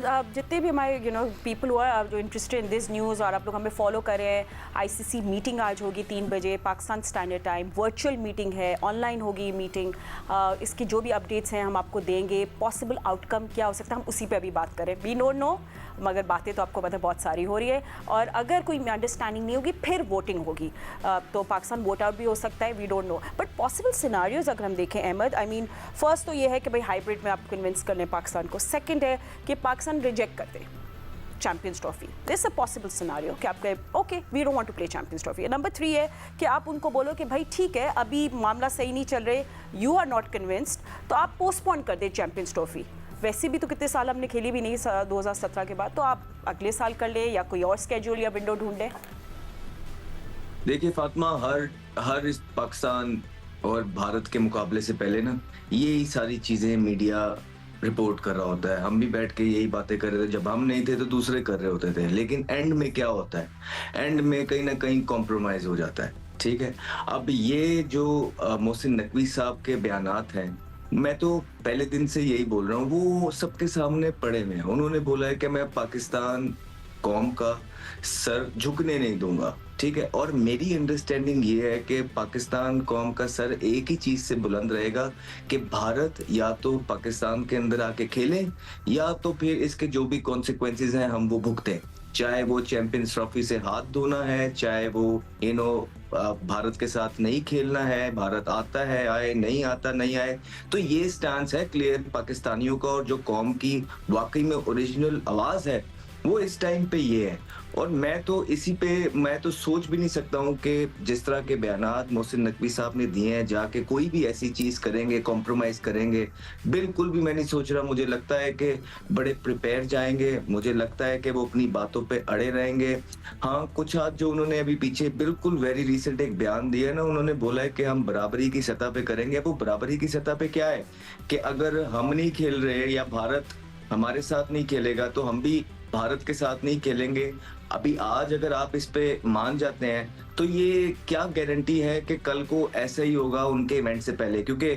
जितने भी हमारे पीपल हुआ जो इंटरेस्टेड इन दिस न्यूज़ और आप लोग हमें फॉलो कर रहे हैं, आईसीसी मीटिंग आज होगी 3 बजे Pakistan standard time, virtual meeting है, ऑनलाइन होगी मीटिंग। इसकी जो भी अपडेट्स हैं हम आपको देंगे। पॉसिबल आउटकम क्या हो सकता है हम उसी पे अभी बात करें। वी डोंट नो, मगर बातें तो आपको पता है बहुत सारी हो रही है, और अगर कोई अंडरस्टैंडिंग नहीं होगी फिर वोटिंग होगी, तो पाकिस्तान वोट आउट भी हो सकता है। We don't know, but possible scenarios अगर हम देखें अहमद, आई मीन फर्स्ट तो ये है कि भाई हाइब्रिड में आप कन्विंस कर लें पाकिस्तान को। सेकंड है कि पाकिस्तान रिजेक्ट कर दे Champions Trophy. This a possible scenario कि आप कहे okay we don't want to play Champions Trophy. Number 3 है कि आप उनको बोलो कि भाई ठीक है अभी मामला सही नहीं चल रहे, यू आर नॉट कन्विंस्ड, तो आप पोस्टपोन कर दें चैंपियंस ट्रॉफी। वैसे भी तो कितने साल हमने खेली भी नहीं 2017 के बाद, तो आप अगले साल कर ले या कोई और स्केड्यूल या विंडो ढूंढ लें। देखिए फातिमा, हर इस पाकिस्तान और भारत के मुकाबले से पहले ना यही सारी चीजें मीडिया रिपोर्ट कर रहा होता है। हम भी बैठ के यही बातें कर रहे थे, जब हम नहीं थे तो दूसरे कर रहे होते थे। लेकिन एंड में क्या होता है, एंड में कहीं ना कहीं कॉम्प्रोमाइज हो जाता है। ठीक है, अब ये जो मोहसिन नकवी साहब के बयानात हैं, मैं तो पहले दिन से यही बोल रहा हूँ, वो सबके सामने पड़े हुए हैं। उन्होंने बोला है कि मैं पाकिस्तान कौम का सर झुकने नहीं दूंगा। ठीक है, और मेरी अंडरस्टैंडिंग ये है कि पाकिस्तान कौम का सर एक ही चीज से बुलंद रहेगा कि भारत या तो पाकिस्तान के अंदर आके खेले, या तो फिर इसके जो भी कॉन्सिक्वेंसेज हैं हम वो भुगतें। चाहे वो चैंपियंस ट्रॉफी से हाथ धोना है, चाहे वो भारत के साथ नहीं खेलना है, भारत आता है आए, नहीं आता नहीं आए। तो ये स्टांस है क्लियर पाकिस्तानियों का, और जो कौम की वाकई में ओरिजिनल आवाज है वो इस टाइम पे ये है। और मैं तो सोच भी नहीं सकता हूँ कि जिस तरह के बयानात मोहसिन नकवी साहब ने दिए हैं, जाके कोई भी ऐसी चीज करेंगे, कॉम्प्रोमाइज करेंगे, बिल्कुल भी मैं नहीं सोच रहा। मुझे लगता है कि बड़े प्रिपेयर जाएंगे, मुझे लगता है कि वो अपनी बातों पे अड़े रहेंगे। हाँ, कुछ आज जो उन्होंने अभी पीछे बिल्कुल वेरी रिसेंट एक बयान दिया है ना, उन्होंने बोला है कि हम बराबरी की सतह पे करेंगे। वो बराबरी की सतह पे क्या है कि अगर हम नहीं खेल रहे या भारत हमारे साथ नहीं खेलेगा तो हम भी भारत के साथ नहीं खेलेंगे। अभी आज अगर आप इस पे मान जाते हैं तो ये क्या गारंटी है कि कल को ऐसा ही होगा उनके इवेंट से पहले? क्योंकि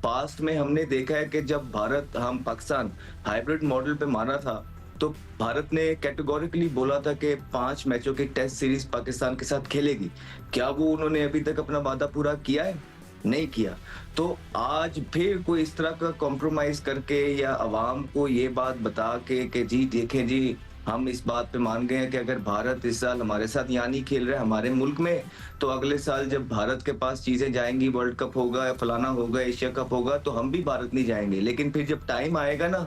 पास्ट में हमने देखा है कि जब पाकिस्तान हाइब्रिड मॉडल पे माना था तो भारत ने कैटेगोरिकली बोला था कि 5 मैचों की टेस्ट सीरीज पाकिस्तान के साथ खेलेगी। क्या वो उन्होंने अभी तक अपना वादा पूरा किया है? नहीं किया। तो आज फिर कोई इस तरह का कॉम्प्रोमाइज करके या अवाम को ये बात बता के कि जी देखें जी हम इस बात पे मान गए हैं कि अगर भारत इस साल हमारे साथ यहाँ नहीं खेल रहा है हमारे मुल्क में, तो अगले साल जब भारत के पास चीजें जाएंगी, वर्ल्ड कप होगा या फलाना होगा, एशिया कप होगा, तो हम भी भारत नहीं जाएंगे। लेकिन फिर जब टाइम आएगा ना,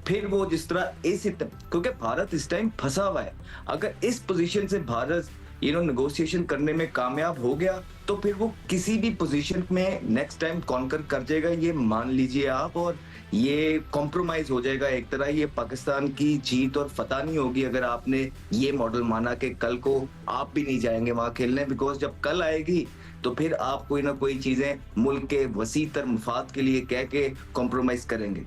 फिर वो जिस तरह क्योंकि भारत इस टाइम फंसा हुआ है। अगर इस पोजीशन से भारत नेगोशिएशन करने में कामयाब हो गया तो फिर वो किसी भी पोजीशन में नेक्स्ट टाइम कॉन्कर कर जाएगा, ये मान लीजिए आप। और ये कॉम्प्रोमाइज हो जाएगा एक तरह। ये पाकिस्तान की जीत और फतह नहीं होगी अगर आपने ये मॉडल माना कि कल को आप भी नहीं जाएंगे वहां खेलने, बिकॉज जब कल आएगी तो फिर आप कोई ना कोई चीजें मुल्क के वसीतर मफाद के लिए कह के कॉम्प्रोमाइज करेंगे।